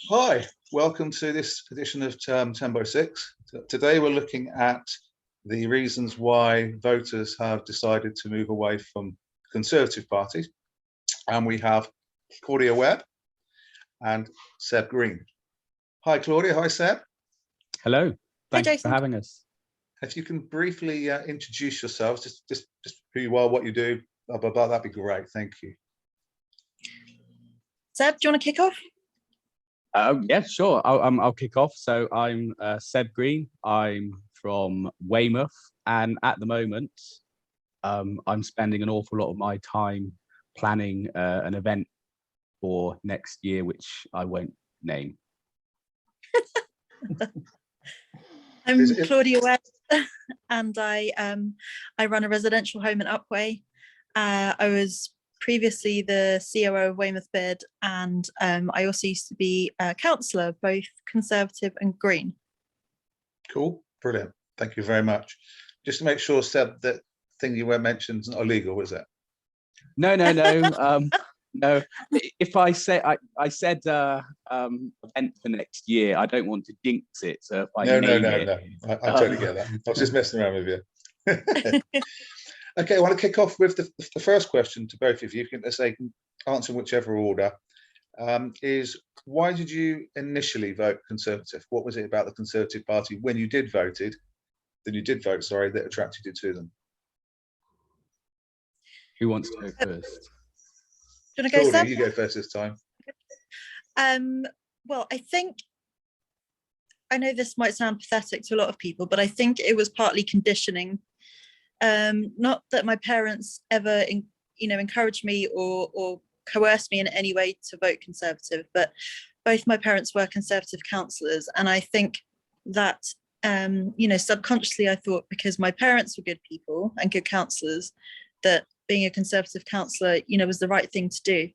Hi, welcome to this edition of Term 10/6. Today we're looking at the reasons why voters have decided to move away from Conservative parties. And we have Claudia Webb and Seb Green. Hi Claudia, hi Seb. Hello, thanks for having us. If you can briefly introduce yourselves, just who you are, what you do, blah, blah, blah, that'd be great, thank you. Seb, do you want to kick off? Yeah, sure. I'll kick off. So I'm Seb Green. I'm from Weymouth, and at the moment, I'm spending an awful lot of my time planning an event for next year, which I won't name. I'm Claudia Webb, and I run a residential home in Upwey. I was previously the COO of Weymouth Bid, and I also used to be a councillor, both Conservative and Green. Cool, brilliant. Thank you very much. Just to make sure, Seb, that thing you mentioned is not illegal, is it? No. No. If I say I said event for next year, I don't want to jinx it. So if I No. I totally get that. I was just messing around with you. Okay, I want to kick off with the first question to both of you. You can answer in whichever order. Is why did you initially vote Conservative? What was it about the Conservative Party when you did vote, that attracted you to them? Who wants to go first? Do you want to go, Seb? You go first this time. Well, I know this might sound pathetic to a lot of people, but I think it was partly conditioning. Not that my parents ever, encouraged me or coerced me in any way to vote Conservative, but both my parents were Conservative councillors, and I think that, subconsciously I thought because my parents were good people and good councillors, that being a Conservative councillor, was the right thing to do.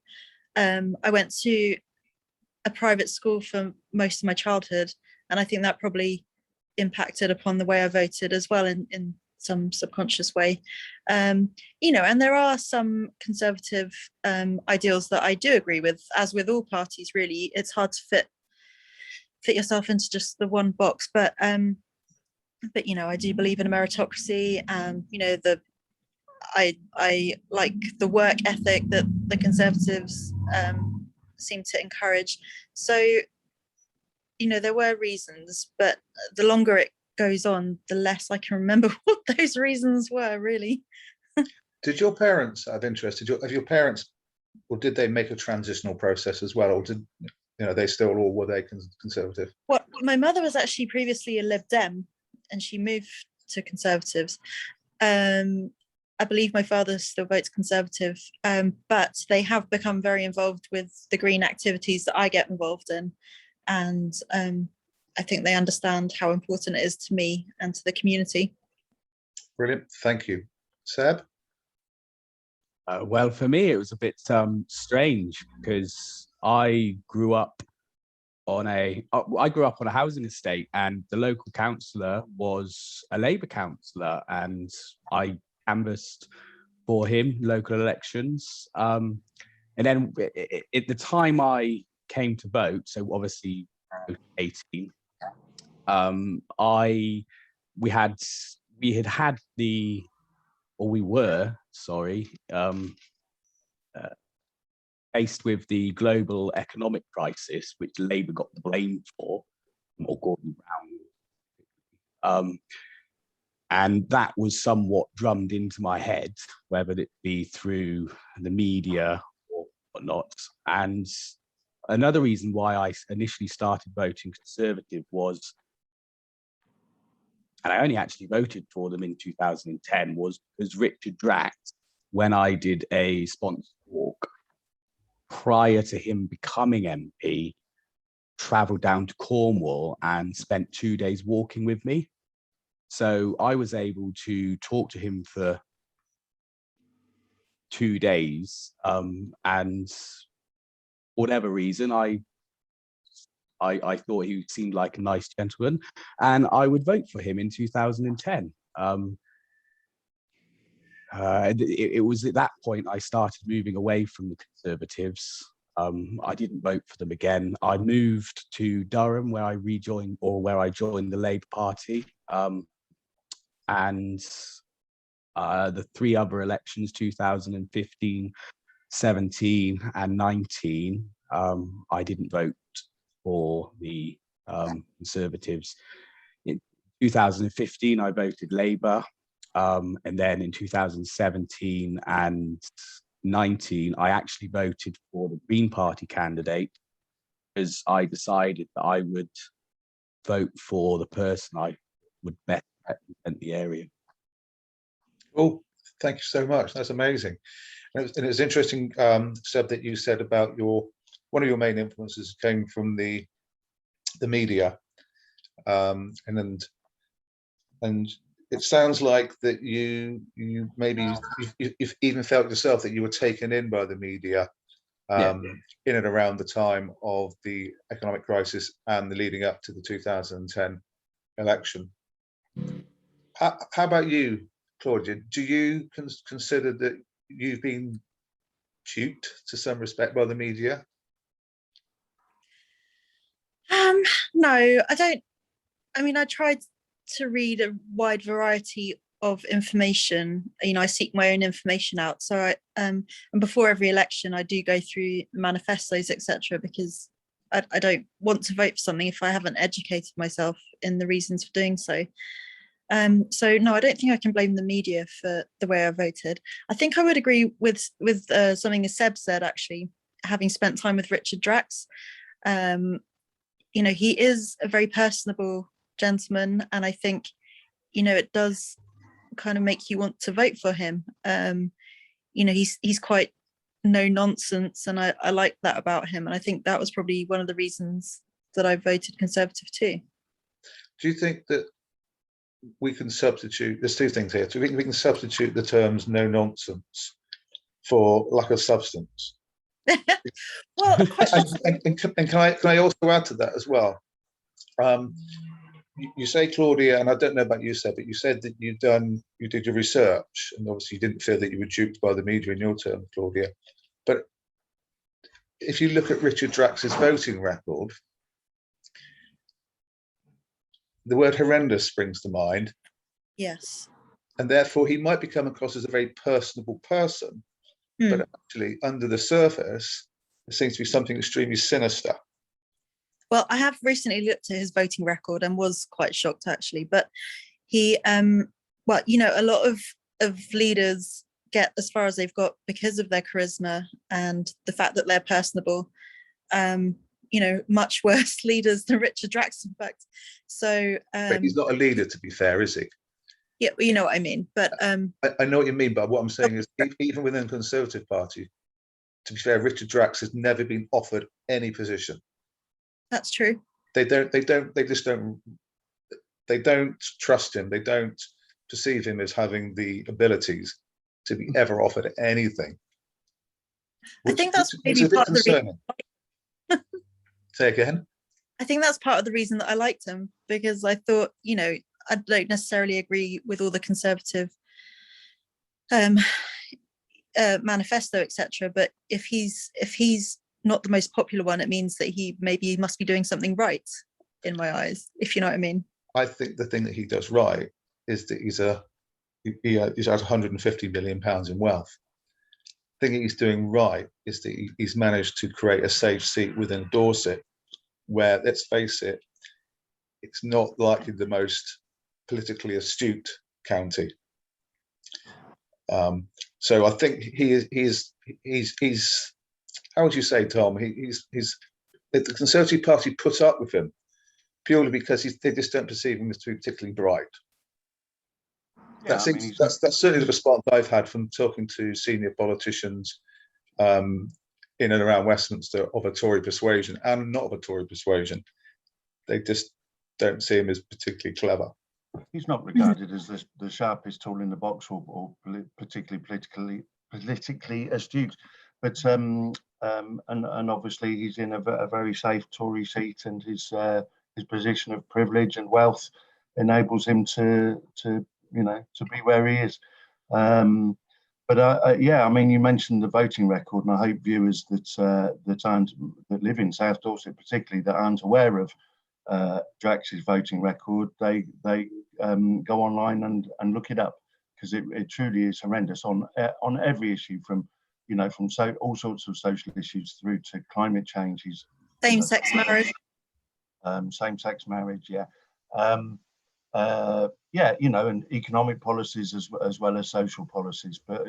I went to a private school for most of my childhood, and I think that probably impacted upon the way I voted as well in some subconscious way. And there are some Conservative ideals that I do agree with, as with all parties, really. It's hard to fit yourself into just the one box, but I do believe in a meritocracy, and I like the work ethic that the Conservatives seem to encourage. So there were reasons, but the longer it goes on, the less I can remember what those reasons were, really. Did your parents, out of interest, did they make a transitional process as well, or did they still, or were they Conservative? Well, my mother was actually previously a Lib Dem, and she moved to Conservatives. I believe my father still votes Conservative, but they have become very involved with the Green activities that I get involved in, and I think they understand how important it is to me and to the community. Brilliant, thank you. Seb? Well, for me, it was a bit strange because I grew up on a housing estate, and the local councillor was a Labour councillor, and I canvassed for him local elections. And then at the time I came to vote, so obviously 18, we were faced with the global economic crisis, which Labour got the blame for, or Gordon Brown. And that was somewhat drummed into my head, whether it be through the media or whatnot. And another reason why I initially started voting Conservative was, and I only actually voted for them in 2010, was because Richard Drax, when I did a sponsored walk, prior to him becoming MP, travelled down to Cornwall and spent 2 days walking with me. So I was able to talk to him for 2 days, and for whatever reason, I thought he seemed like a nice gentleman, and I would vote for him in 2010. It was at that point I started moving away from the Conservatives, I didn't vote for them again. I moved to Durham, where I joined the Labour Party, and the 3 other elections, 2015, 17, and 19, I didn't vote for the Conservatives. In 2015, I voted Labour, and then in 2017 and 19, I actually voted for the Green Party candidate, because I decided that I would vote for the person I would best represent the area. Oh, thank you so much. That's amazing. And it's interesting, Seb, that you said about one of your main influences came from the media, and it sounds like that you maybe you've even felt yourself that you were taken in by the media in and around the time of the economic crisis and the leading up to the 2010 election. How about you, Claudia? Do you consider that you've been duped to some respect by the media? No, I don't. I mean, I tried to read a wide variety of information. You know, I seek my own information out. So and before every election, I do go through manifestos, etc., because I don't want to vote for something if I haven't educated myself in the reasons for doing so. So no, I don't think I can blame the media for the way I voted. I think I would agree with something Seb said, actually, having spent time with Richard Drax. You know, he is a very personable gentleman, and I think, you know, it does kind of make you want to vote for him. You know, he's quite no nonsense, and I like that about him, and I think that was probably one of the reasons that I voted Conservative too. Do you think that we can substitute, there's 2 things here, do you think we can substitute the terms no nonsense for lack of substance? Well, and can I also add to that as well? You say, Claudia, and I don't know about you, Seb, but you said that you did your research, and obviously you didn't feel that you were duped by the media in your term, Claudia. But if you look at Richard Drax's voting record, the word horrendous springs to mind. yes. And therefore he might be come across as a very personable person, but actually under the surface, there seems to be something extremely sinister. Well, I have recently looked at his voting record and was quite shocked, actually. But he, well, you know, a lot of leaders get as far as they've got because of their charisma and the fact that they're personable. You know, much worse leaders than Richard Drax, in fact. So But he's not a leader, to be fair, is he? Yeah, you know what I mean. But I know what you mean, but what I'm saying is, even within the Conservative Party, to be fair, Richard Drax has never been offered any position. That's true. They don't trust him. They don't perceive him as having the abilities to be ever offered anything. I think that's maybe part of the reason. Say again. I think that's part of the reason that I liked him, because I thought, you know, I don't necessarily agree with all the Conservative manifesto, etc. But if he's not the most popular one, it means that he must be doing something right in my eyes, if you know what I mean. I think the thing that he does right is that he has 150 million pounds in wealth. The thing he's doing right is that he's managed to create a safe seat within Dorset, where, let's face it, it's not likely the most politically astute county. So I think he's how would you say, Tom? The Conservative Party put up with him purely because they just don't perceive him as to be particularly bright. Yeah, that's certainly the response I've had from talking to senior politicians in and around Westminster of a Tory persuasion and not of a Tory persuasion. They just don't see him as particularly clever. He's not regarded as the sharpest tool in the box, or particularly politically astute. But and obviously he's in a very safe Tory seat, and his position of privilege and wealth enables him to be where he is. But yeah, I mean, you mentioned the voting record, and I hope viewers that that live in South Dorset, particularly, that aren't aware of Drax's voting record, they go online and look it up, because it truly is horrendous on every issue, from all sorts of social issues through to climate change. Same-sex marriage. Same-sex marriage, yeah. Yeah, and economic policies as well as social policies, but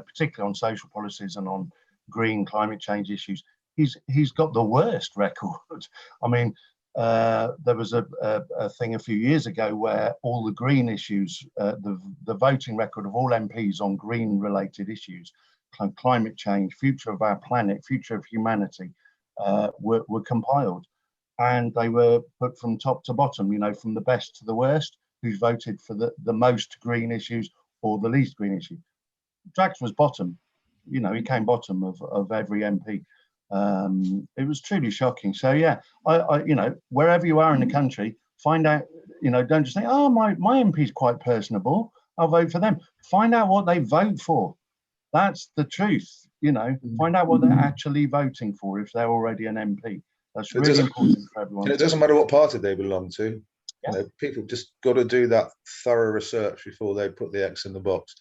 particularly on social policies and on green climate change issues, he's got the worst record. I mean, there was a thing a few years ago where all the green issues, the voting record of all MPs on green related issues, climate change, future of our planet, future of humanity, were compiled. And they were put from top to bottom, from the best to the worst, who's voted for the most green issues or the least green issue. Drax was bottom, he came bottom of every MP. It was truly shocking. So yeah, I wherever you are in the country, find out, don't just think, oh, my MP's quite personable, I'll vote for them. Find out what they vote for. That's the truth, find out what they're actually voting for if they're already an MP. That's really important for everyone. And it doesn't matter what party they belong to. Yeah. People just got to do that thorough research before they put the X in the box.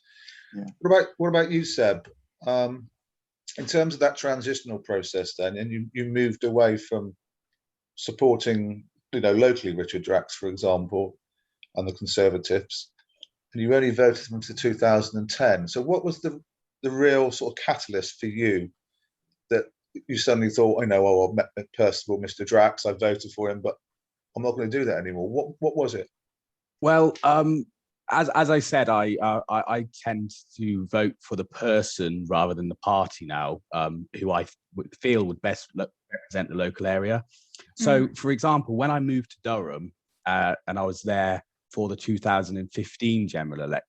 Yeah. What about you, Seb? In terms of that transitional process, then, and you moved away from supporting, locally Richard Drax, for example, and the Conservatives, and you only voted them to 2010. So, what was the real sort of catalyst for you that you suddenly thought, I met Percival, Mr. Drax, I voted for him, but I'm not going to do that anymore? What was it? Well, as I said, I tend to vote for the person rather than the party now, who I feel would best represent the local area. So, for example, when I moved to Durham and I was there for the 2015 general election,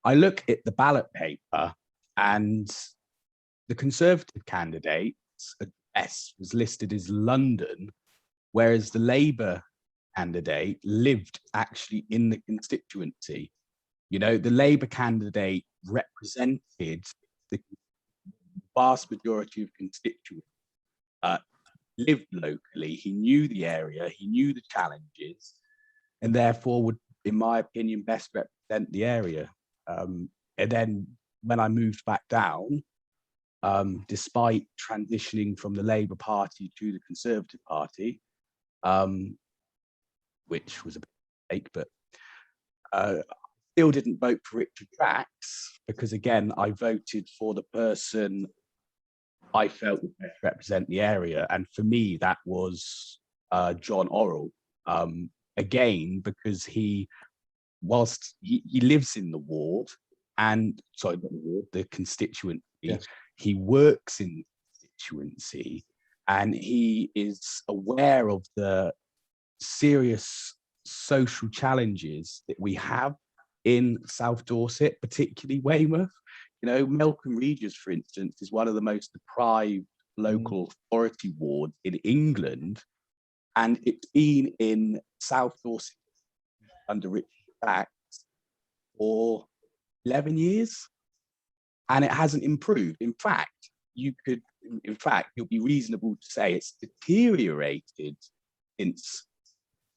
I look at the ballot paper and the Conservative candidate's address was listed as London, whereas the Labour candidate lived actually in the constituency. The Labour candidate represented the vast majority of constituents, lived locally, he knew the area, he knew the challenges, and therefore would, in my opinion, best represent the area. And then when I moved back down, despite transitioning from the Labour Party to the Conservative Party, which was a mistake, but I still didn't vote for Richard Drax because, again, I voted for the person I felt would best represent the area. And for me, that was John Orrell. Again, because whilst he lives in the ward, and sorry, not the ward, the constituency, yes. He works in the constituency, and he is aware of the serious social challenges that we have in South Dorset, particularly Weymouth. Melcombe Regis, for instance, is one of the most deprived local authority wards in England, and it's been in South Dorset under Richard Drax for 11 years, and it hasn't improved. In fact, it'll be reasonable to say it's deteriorated since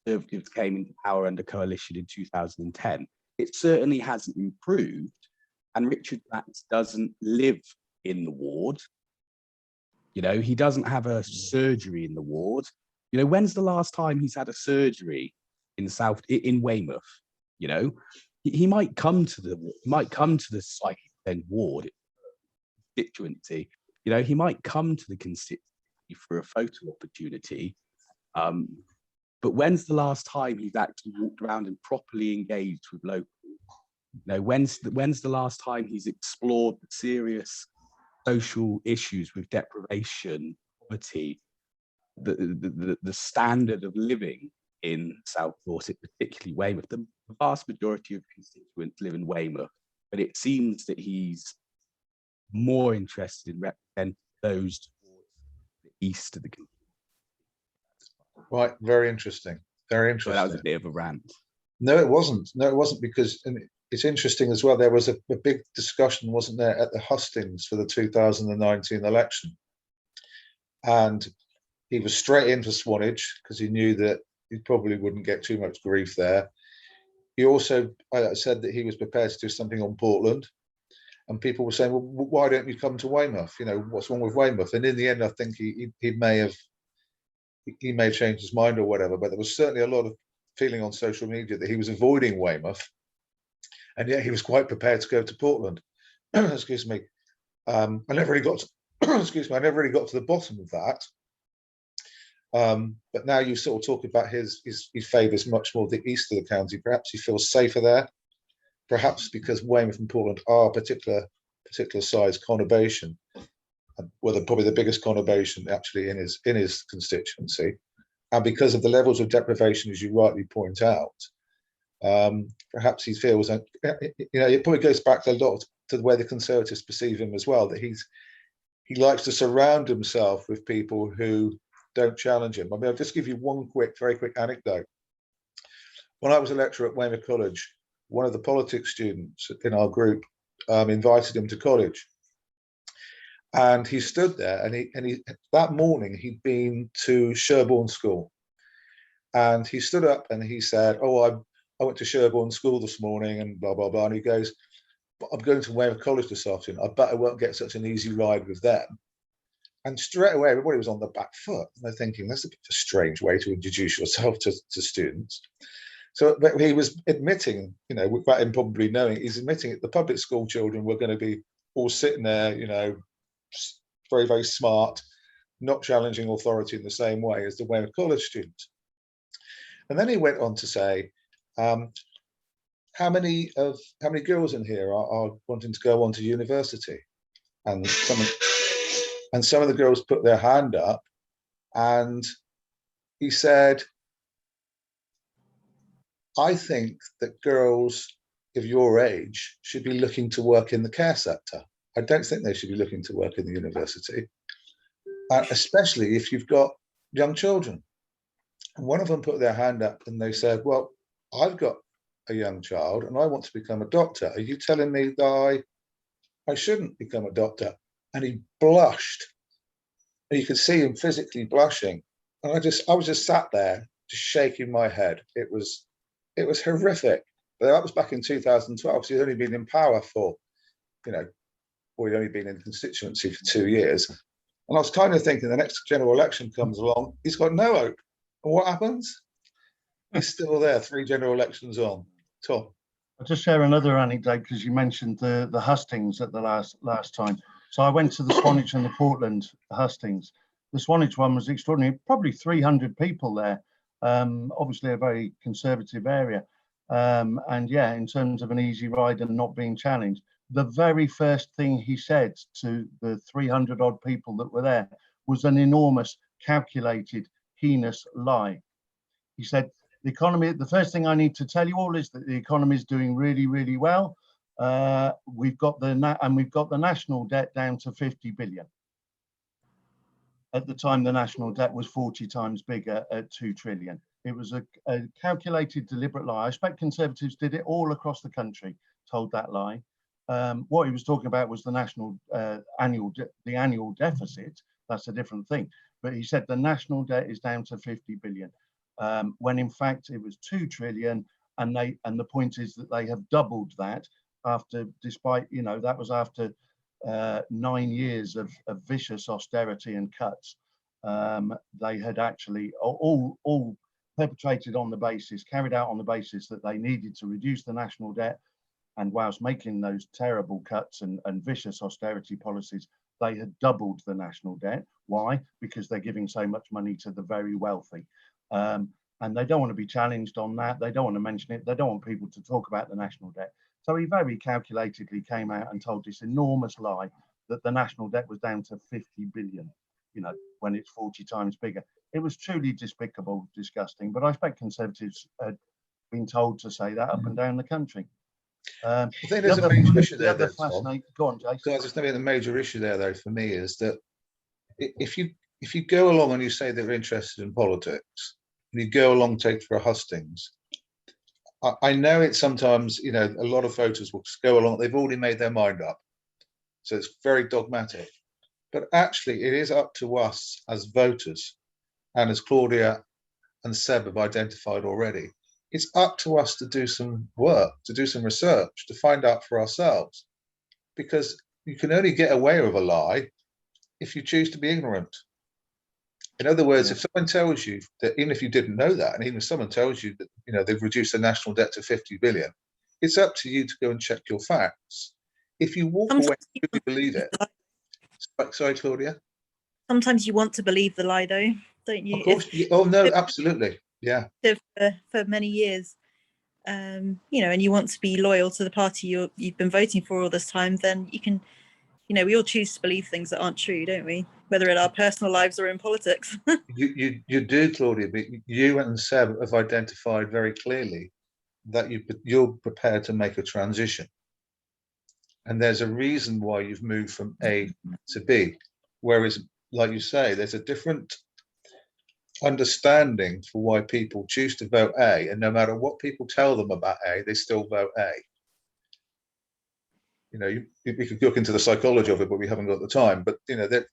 Conservatives came into power under coalition in 2010. It certainly hasn't improved, and Richard Drax doesn't live in the ward. He doesn't have a surgery in the ward. When's the last time he's had a surgery in Weymouth? He might come to the psychic ward constituency. He might come to the constituency for a photo opportunity. But when's the last time he's actually walked around and properly engaged with locals? When's the last time he's explored the serious social issues with deprivation, poverty, the standard of living in South Dorset, particularly Weymouth? The vast majority of constituents live in Weymouth, but it seems that he's more interested in representing those towards the east of the country. Right, very interesting. Very interesting. So that was a bit of a rant. No, it wasn't. Because it's interesting as well, there was a big discussion, wasn't there, at the hustings for the 2019 election. And he was straight into Swanage because he knew that he probably wouldn't get too much grief there. He also said that he was prepared to do something on Portland. And people were saying, well, why don't you come to Weymouth? You know, what's wrong with Weymouth? And in the end, I think he may have changed his mind or whatever, but there was certainly a lot of feeling on social media that he was avoiding Weymouth. And yet he was quite prepared to go to Portland. Excuse me. I never really got to, excuse me, I never really got to the bottom of that. But now you sort of talk about he favours much more the east of the county. Perhaps he feels safer there. Perhaps because Weymouth and Portland are particular size conurbation, well, probably the biggest conurbation actually in his constituency, and because of the levels of deprivation, as you rightly point out, perhaps he feels that, you know, it probably goes back a lot to the way the Conservatives perceive him as well, that he likes to surround himself with people who don't challenge him. I mean, I'll just give you one very quick anecdote. When I was a lecturer at Weymouth College, one of the politics students in our group invited him to college, and he stood there, and he that morning he'd been to Sherborne School, and he stood up and he said, "Oh, I went to Sherborne School this morning," and blah blah blah. And he goes, "But I'm going to Weymouth College this afternoon. I bet I won't get such an easy ride with them." And straight away, everybody was on the back foot. They're thinking, that's a bit of a strange way to introduce yourself to students. So he was admitting, you know, without him probably knowing, he's admitting that the public school children were going to be all sitting there, you know, very, very smart, not challenging authority in the same way as the Weymouth College students. And then he went on to say, how many girls in here are wanting to go on to university? And some of the girls put their hand up, and he said, I think that girls of your age should be looking to work in the care sector. I don't think they should be looking to work in the university, especially if you've got young children. And one of them put their hand up and they said, well, I've got a young child and I want to become a doctor. Are you telling me that I shouldn't become a doctor? And he blushed. And you could see him physically blushing. And I was just sat there, just shaking my head. It was horrific. But that was back in 2012. So he'd only been in power for, you know, or he'd only been in constituency for 2 years. And I was kind of thinking the next general election comes along, he's got no hope. And what happens? He's still there, 3 general elections on. Tom. I'll just share another anecdote because you mentioned the hustings at the last time. So I went to the Swanage and the Portland hustings. The Swanage one was extraordinary, probably 300 people there. Obviously a very conservative area. And yeah, in terms of an easy ride and not being challenged, the very first thing he said to the 300 odd people that were there was an enormous, calculated, heinous lie. He said, the economy, the first thing I need to tell you all is that the economy is doing really, really well. We've got the national debt down to 50 billion. At the time, the national debt was 40 times bigger at 2 trillion. It was a calculated, deliberate lie. I expect Conservatives did it all across the country, told that lie. What he was talking about was the national annual deficit. That's a different thing. But he said the national debt is down to 50 billion, when in fact it was 2 trillion. And the point is that they have doubled that despite, you know, that was after 9 years of vicious austerity and cuts. They had actually all perpetrated on the basis, carried out on the basis that they needed to reduce the national debt. And whilst making those terrible cuts and vicious austerity policies, they had doubled the national debt. Why? Because they're giving so much money to the very wealthy. And they don't want to be challenged on that. They don't want to mention it. They don't want people to talk about the national debt. So he very calculatedly came out and told this enormous lie that the national debt was down to 50 billion, you know, when it's 40 times bigger. It was truly despicable, disgusting. But I expect Conservatives had been told to say that up and down the country. I think there's a major issue there. Go on, Jason. So I just think the major issue there, though, for me, is that if you go along and you say they're interested in politics, and you go along take for a hustings, I know it's sometimes, you know, a lot of voters will just go along, they've already made their mind up. So it's very dogmatic. But actually, it is up to us as voters, and as Claudia and Seb have identified already, it's up to us to do some work, to do some research, to find out for ourselves. Because you can only get away with a lie if you choose to be ignorant. In other words, if someone tells you that, even if you didn't know that, and even if someone tells you that, you know, they've reduced the national debt to 50 billion, it's up to you to go and check your facts. If you walk away and you believe it. Sorry, Claudia. Sometimes you want to believe the lie, though, don't you? Of course. Oh no, absolutely. Yeah. For many years, you know, and you want to be loyal to the party you've been voting for all this time, then you can, you know, we all choose to believe things that aren't true, don't we? Whether in our personal lives or in politics. you do, Claudia, but you and Seb have identified very clearly that you're prepared to make a transition. And there's a reason why you've moved from A to B. Whereas, like you say, there's a different understanding for why people choose to vote A, and no matter what people tell them about A, they still vote A. You know, we could look into the psychology of it, but we haven't got the time. But you know, that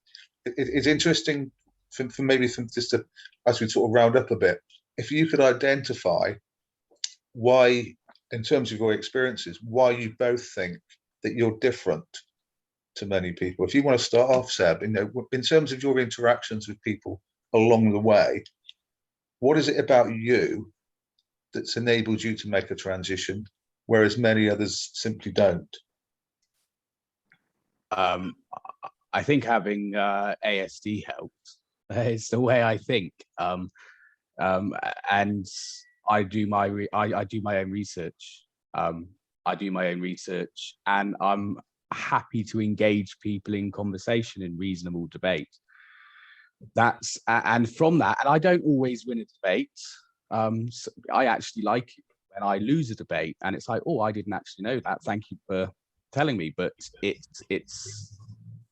it's interesting for maybe just to, as we sort of round up a bit, if you could identify why, in terms of your experiences, why you both think that you're different to many people. If you want to start off, Seb, you know, in terms of your interactions with people along the way, what is it about you that's enabled you to make a transition, whereas many others simply don't? I think having ASD helps. It's the way I think, and I do my own research. I do my own research, and I'm happy to engage people in conversation in reasonable debate. That's and from that, and I don't always win a debate. So I actually like it when I lose a debate, and it's like, oh, I didn't actually know that. Thank you for telling me. But it's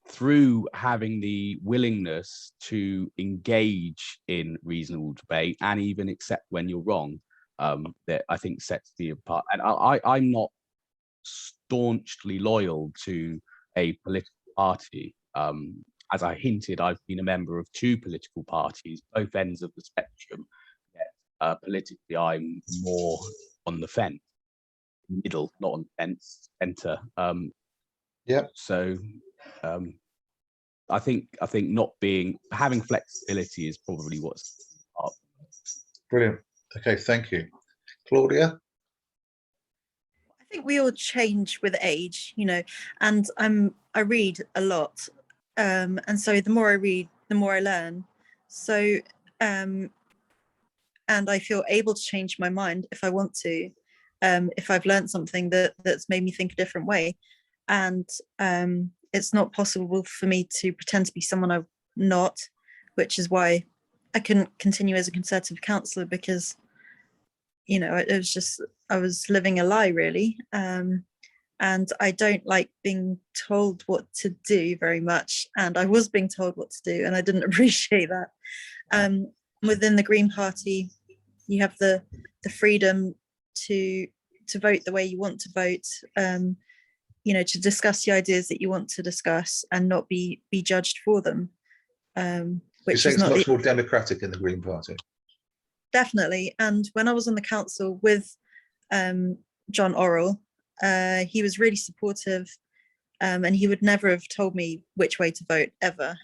through having the willingness to engage in reasonable debate and even accept when you're wrong, that I think sets me apart. And I'm not staunchly loyal to a political party. As I hinted, I've been a member of 2 political parties, both ends of the spectrum. Yet, politically, I'm more on the fence, middle, not on the fence, centre. Yeah. So, I think having flexibility is probably what's up. Brilliant. Okay, thank you, Claudia. I think we all change with age, you know, and I read a lot, and so the more I read, the more I learn. So, and I feel able to change my mind if I want to, if I've learned something that's made me think a different way, and it's not possible for me to pretend to be someone I'm not, which is why I couldn't continue as a Conservative councillor, because, you know, it was just, I was living a lie, really. And I don't like being told what to do very much. And I was being told what to do, and I didn't appreciate that. Within the Green Party, you have the freedom to vote the way you want to vote, you know, to discuss the ideas that you want to discuss and not be judged for them. Which is it's not much more democratic in the Green Party. Definitely. And when I was on the council with John Orrell, he was really supportive, and he would never have told me which way to vote ever.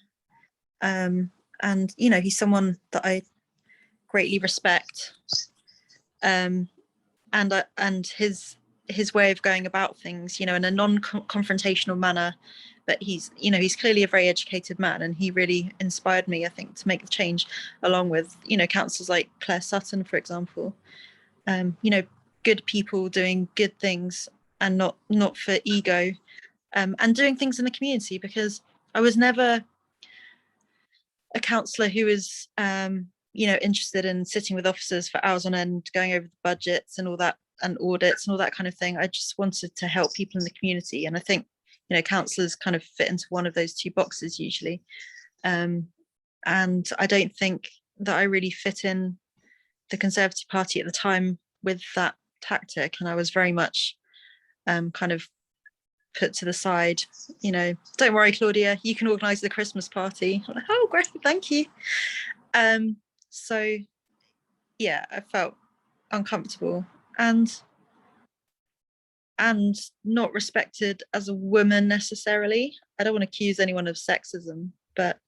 And, you know, he's someone that I greatly respect. And his way of going about things, you know, in a non-confrontational manner, but he's, you know, he's clearly a very educated man, and he really inspired me, I think, to make the change, along with, you know, councillors like Claire Sutton, for example. You know, good people doing good things, and not for ego, and doing things in the community, because I was never a councillor who was you know, interested in sitting with officers for hours on end, going over the budgets and all that, and audits and all that kind of thing. I just wanted to help people in the community, and I think, you know, councillors kind of fit into one of those 2 boxes usually. And I don't think that I really fit in the Conservative Party at the time with that tactic, and I was very much kind of put to the side. You know, don't worry, Claudia, you can organise the Christmas party. I'm like, oh, great, thank you. So yeah, I felt uncomfortable and not respected as a woman necessarily. I don't want to accuse anyone of sexism, but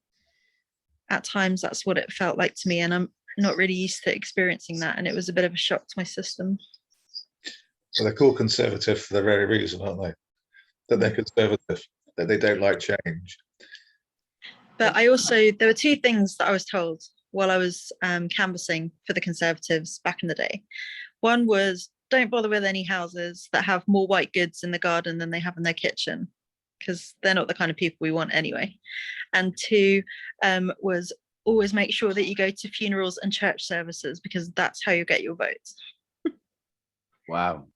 at times that's what it felt like to me, and I'm not really used to experiencing that, and it was a bit of a shock to my system. So they're called conservative for the very reason, aren't they? That they're conservative, that they don't like change. But I also, there were two things that I was told while I was canvassing for the Conservatives back in the day. One was, don't bother with any houses that have more white goods in the garden than they have in their kitchen, because they're not the kind of people we want anyway. And two was, always make sure that you go to funerals and church services, because that's how you get your votes. Wow.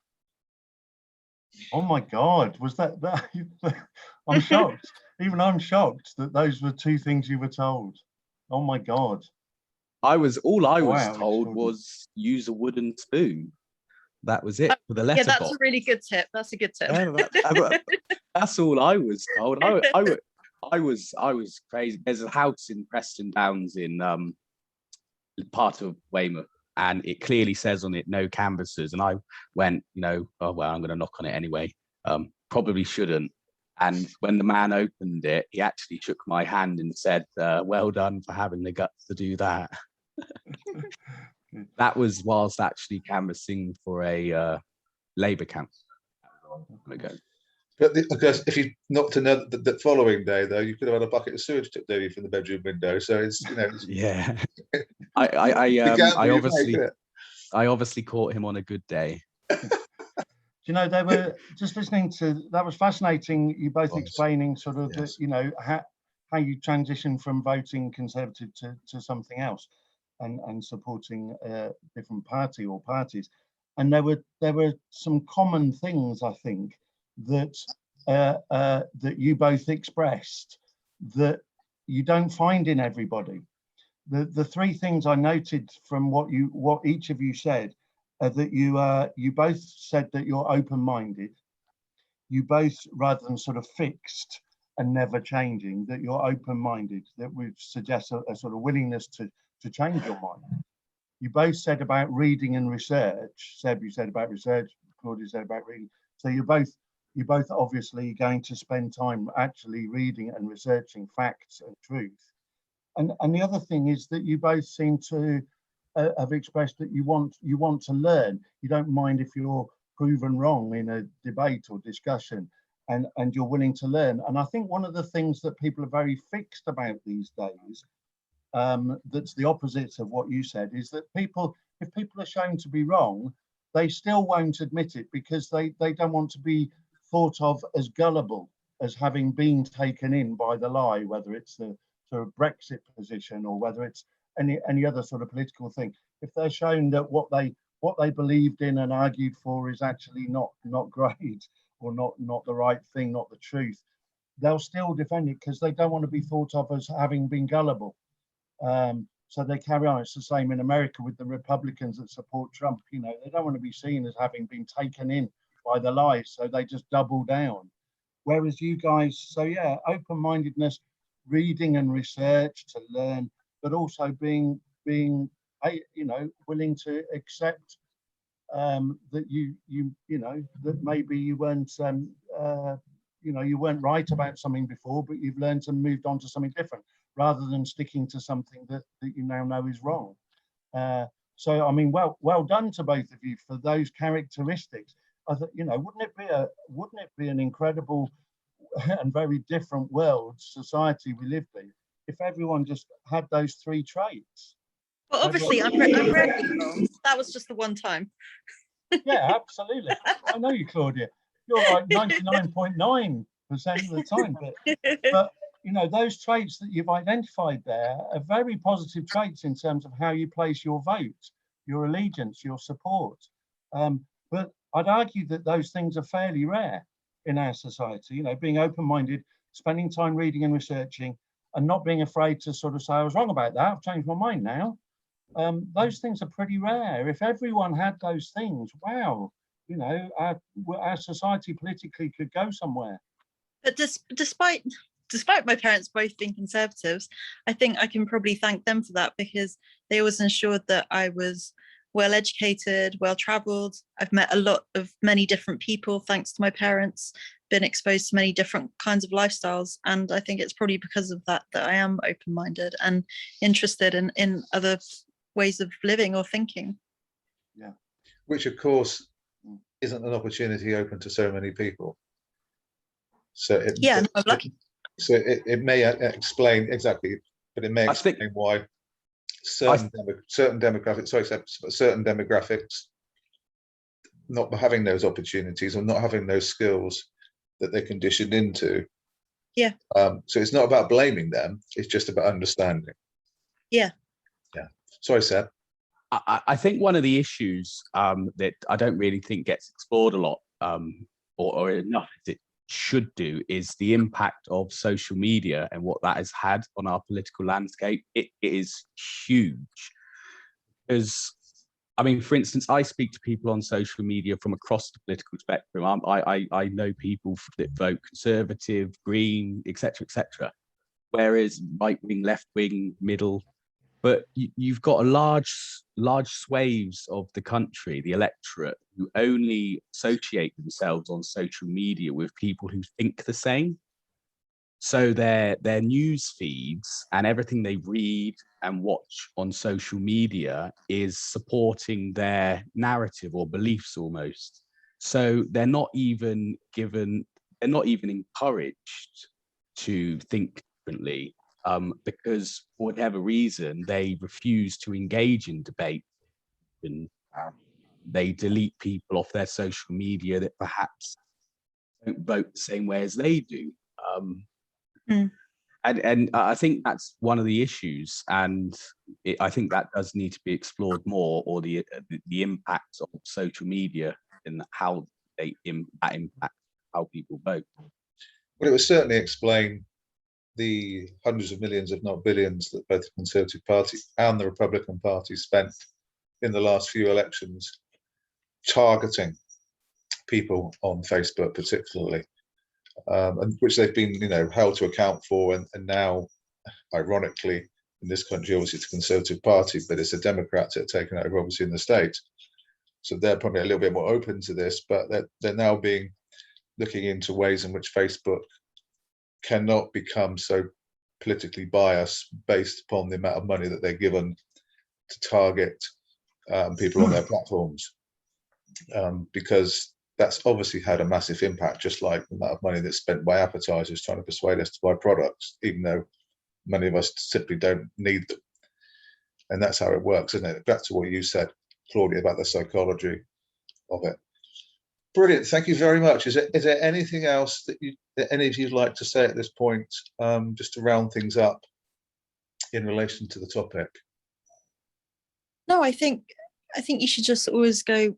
Oh my God, was that? I'm shocked. Even I'm shocked that those were two things you were told. Oh my God. All I was Wow, told was use a wooden spoon. That was it for the Yeah, letterbox. that's a really good tip. That's a good tip. Yeah, that's all I was told. I was crazy. There's a house in Preston Downs in part of Weymouth, and it clearly says on it no canvassers. And I went, you know, oh well, I'm going to knock on it anyway. Probably shouldn't. And when the man opened it, he actually shook my hand and said, "Well done for having the guts to do that." That was whilst actually canvassing for a Labour council. But I guess if you knocked another the following day, though, you could have had a bucket of sewage tipped over you from the bedroom window. So it's, you know, Yeah. I obviously caught him on a good day. You know, they were just listening to, that was fascinating. You both Yes. explaining sort of, Yes. you know, how you transition from voting Conservative to something else, and supporting a different party or parties. And there were some common things, I think, that that you both expressed that you don't find in everybody. The three things I noted from what each of you said, that you both said that you're open-minded. You both, rather than sort of fixed and never changing, that you're open-minded, that would suggest a sort of willingness to change your mind. You both said about reading and research. Seb, you said about research. Claudia said about reading. So you're both obviously going to spend time actually reading and researching facts and truth. And the other thing is that you both seem to have expressed that you want to learn. You don't mind if you're proven wrong in a debate or discussion, and you're willing to learn. And I think one of the things that people are very fixed about these days, that's the opposite of what you said, is that if people are shown to be wrong, they still won't admit it, because they don't want to be thought of as gullible, as having been taken in by the lie, whether it's the sort of Brexit position or whether it's any other sort of political thing. If they're shown that what they believed in and argued for is actually not great, or not the right thing, not the truth, they'll still defend it, because they don't want to be thought of as having been gullible. So they carry on. It's the same in America with the Republicans that support Trump. You know, they don't want to be seen as having been taken in by the lies, so they just double down. Whereas you guys, so yeah, open-mindedness, reading and research to learn, but also being you know, willing to accept that you know, that maybe you weren't you know, you weren't right about something before, but you've learned and moved on to something different, rather than sticking to something that you now know is wrong. So I mean, well done to both of you for those characteristics. I thought, you know, wouldn't it be an incredible and very different world, society we lived in, if everyone just had those three traits? Well, obviously, I'm rarely wrong. That was just the one time. Yeah, absolutely. I know you, Claudia. You're like 99.9% of the time, but you know, those traits that you've identified there are very positive traits in terms of how you place your vote, your allegiance, your support. But I'd argue that those things are fairly rare in our society. You know, being open-minded, spending time reading and researching, and not being afraid to sort of say, I was wrong about that, I've changed my mind now. those things are pretty rare. If everyone had those things, wow, you know, our society politically could go somewhere. But despite my parents both being Conservatives, I think I can probably thank them for that, because they always ensured that I was well educated, well travelled. I've met many different people thanks to my parents, been exposed to many different kinds of lifestyles, and I think it's probably because of that I am open-minded and interested in other ways of living or thinking. Yeah, which of course isn't an opportunity open to so many people. So I'm lucky. So it may explain exactly, but it may explain why certain demographics, certain demographics not having those opportunities or not having those skills that they're conditioned into. Yeah. So it's not about blaming them; it's just about understanding. Yeah. Yeah. Sorry, Seb. I think one of the issues that I don't really think gets explored a lot, or enough as it should do, is the impact of social media and what that has had on our political landscape. It is huge. Because, I mean, for instance, I speak to people on social media from across the political spectrum. I know people that vote Conservative, Green, etc., whereas right wing, left wing, middle. But you've got a large swathes of the country, the electorate, who only associate themselves on social media with people who think the same. So their news feeds and everything they read and watch on social media is supporting their narrative or beliefs almost. So they're not even encouraged to think differently. Because for whatever reason, they refuse to engage in debate, and they delete people off their social media that perhaps don't vote the same way as they do. And I think that's one of the issues, and I think that does need to be explored more, or the impacts of social media and how that impact how people vote. Well, it would certainly explain the hundreds of millions, if not billions, that both the Conservative Party and the Republican Party spent in the last few elections targeting people on Facebook, particularly, and which they've been, held to account for. And now, ironically, in this country, obviously it's the Conservative Party, but it's the Democrats that are taking over, obviously, in the States. So they're probably a little bit more open to this, but they're now looking into ways in which Facebook cannot become so politically biased based upon the amount of money that they're given to target people on their platforms, because that's obviously had a massive impact, just like the amount of money that's spent by advertisers trying to persuade us to buy products, even though many of us simply don't need them. And that's how it works, isn't it? Back to what you said, Claudia, about the psychology of it. Brilliant. Thank you very much. Is there anything else that any of you'd like to say at this point, just to round things up in relation to the topic? No, I think you should just always go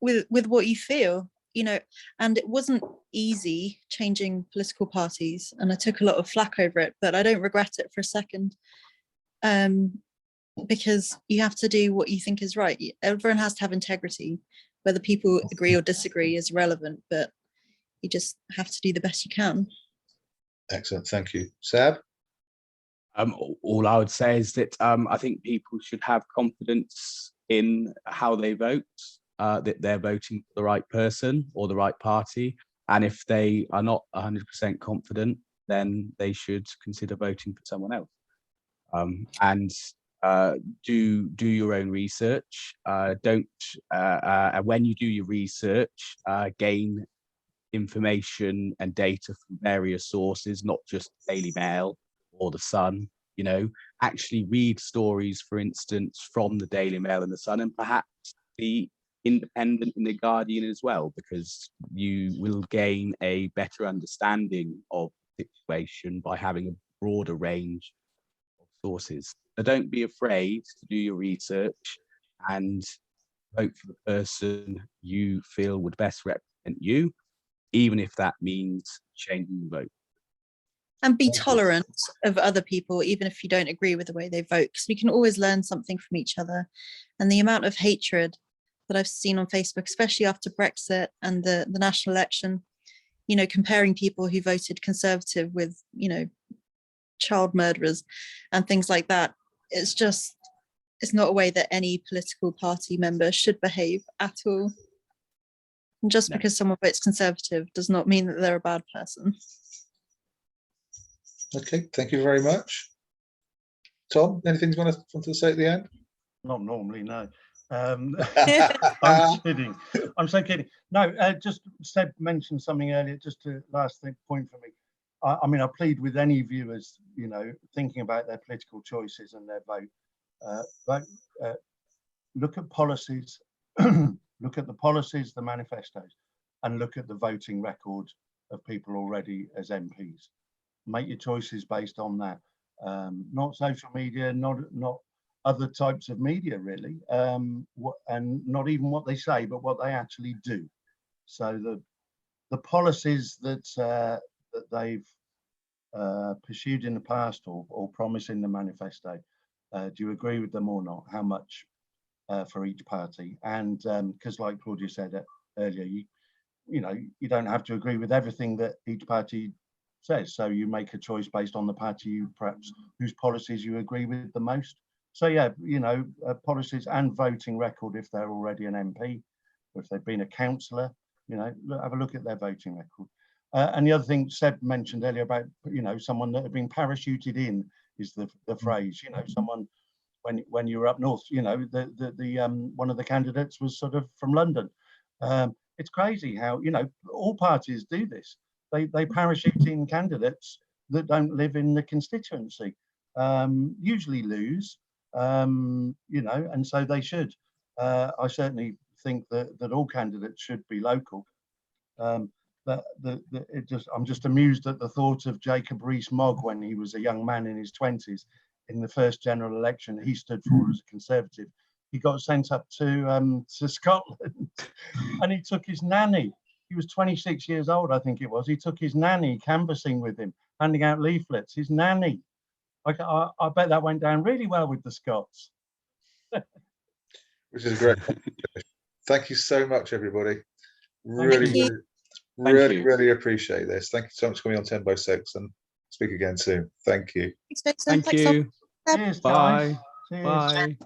with what you feel, and it wasn't easy changing political parties, and I took a lot of flack over it, but I don't regret it for a second, because you have to do what you think is right. Everyone has to have integrity. Whether people agree or disagree is relevant, but you just have to do the best you can. Excellent. Thank you. Sab? All I would say is that I think people should have confidence in how they vote, that they're voting for the right person or the right party. And if they are not 100% confident, then they should consider voting for someone else. And do your own research. When you do your research, gain information and data from various sources, not just Daily Mail or the Sun. Actually read stories, for instance, from the Daily Mail and the Sun, and perhaps the Independent and the Guardian as well, because you will gain a better understanding of the situation by having a broader range of sources. So don't be afraid to do your research and vote for the person you feel would best represent you, even if that means changing the vote. And be Thank you. tolerant of other people, even if you don't agree with the way they vote, because we can always learn something from each other. And the amount of hatred that I've seen on Facebook, especially after Brexit and the national election, you know, comparing people who voted Conservative with, you know, child murderers and things like that. It's just, it's not a way that any political party member should behave at all. And just No. because someone votes Conservative does not mean that they're a bad person. Okay, thank you very much. Tom, anything you want to say at the end? Not normally, no. I'm kidding. I'm so kidding. No, just Seb mentioned something earlier, just to last point for me. I mean, I plead with any viewers, you know, thinking about their political choices and their vote, look at policies, look at the policies, the manifestos, and look at the voting record of people already as MPs. Make your choices based on that. Not social media, not other types of media, really, and not even what they say, but what they actually do. So the policies that that they've pursued in the past or promised in the manifesto, do you agree with them or not? How much for each party? And because, like Claudia said earlier, you know, you don't have to agree with everything that each party says. So you make a choice based on the party you perhaps whose policies you agree with the most. So yeah, you know, policies and voting record if they're already an MP, or if they've been a councillor, you know, have a look at their voting record. And the other thing Seb mentioned earlier about, you know, someone that had been parachuted in is the phrase, you know, someone when you were up north, you know, the one of the candidates was sort of from London. It's crazy how, you know, all parties do this. They parachute in candidates that don't live in the constituency, usually lose, you know, and so they should. I certainly think that all candidates should be local. I'm just amused at the thought of Jacob Rees-Mogg when he was a young man in his 20s. In the first general election he stood for as a Conservative. He got sent up to Scotland and he took his nanny. He was 26 years old, I think it was. He took his nanny canvassing with him, handing out leaflets. His nanny. I bet that went down really well with the Scots. Which is great. Thank you so much, everybody. Really, really appreciate this. Thank you so much for coming on 10 by 6 and speak again soon. Thank you. Thank you. Cheers, Bye. guys. Cheers. Bye.